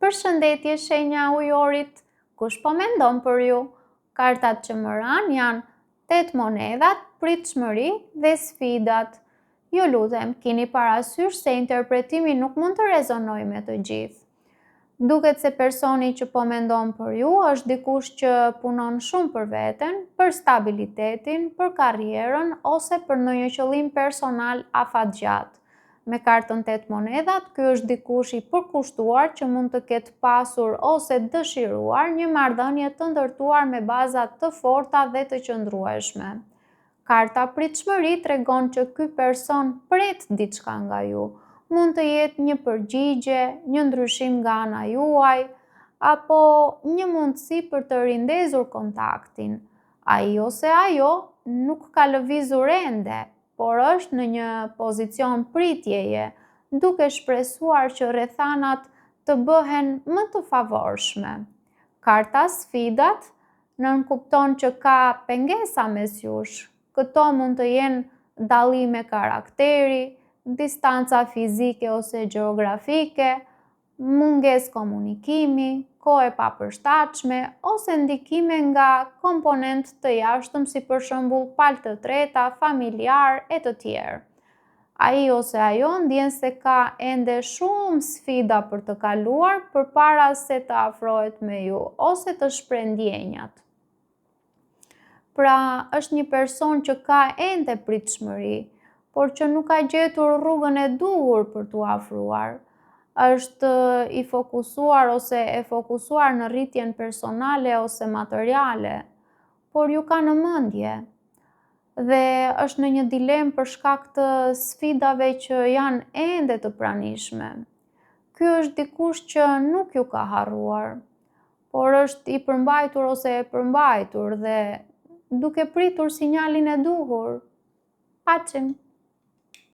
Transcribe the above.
Përshëndetje shenja ujorit, kush po mendon për ju? Kartat që më ranë janë 8 monedhat, pritshmëri dhe sfidat. Ju lutem, keni parasysh se interpretimi nuk mund të rezonojë me të gjithë. Duket se personi që po mendon për ju është dikush që punon shumë për veten, për stabilitetin, për karrierën ose për ndonjë qëllim personal afatgjatë. Me kartën 8 monedhat, ky është dikush i përkushtuar që mund të ketë pasur ose dëshiruar një marrëdhënie të ndërtuar me baza të forta dhe të qëndrueshme. Karta pritshmëri tregon që ky person pret diçka nga ju. Mund të jetë një përgjigje, një ndryshim nga ana juaj, apo një mundësi për të rindezur kontaktin. Ai ose ajo nuk ka lëvizur ende, por është në një pozicion pritjeje, duke shpresuar që rrethanat të bëhen më të favorshme. Karta sfidat nënkupton që ka pengesa mes jush. Këto mund të jenë dallime karakteri, distanca fizike ose gjeografike, mungesë komunikimi, kohë e papërshtatshme ose ndikime nga komponentë të jashtëm si për shembull palë të treta, familjar e të tjerë. Ai ose ajo ndjen se ka ende shumë sfida për të kaluar përpara se të afrohet me ju ose të shpreh ndjenjat. Pra, është një person që ka ende pritshmëri, por që nuk ka gjetur rrugën e duhur për t'u afruar. Është i fokusuar ose e fokusuar në rritjen personale ose materiale, por ju ka në mendje dhe është në një dilemë për shkak të sfidave që janë ende të pranishme. Ky është dikush që nuk ju ka harruar, por është i përmbajtur ose e përmbajtur dhe duke pritur sinjalin e duhur. Paçim.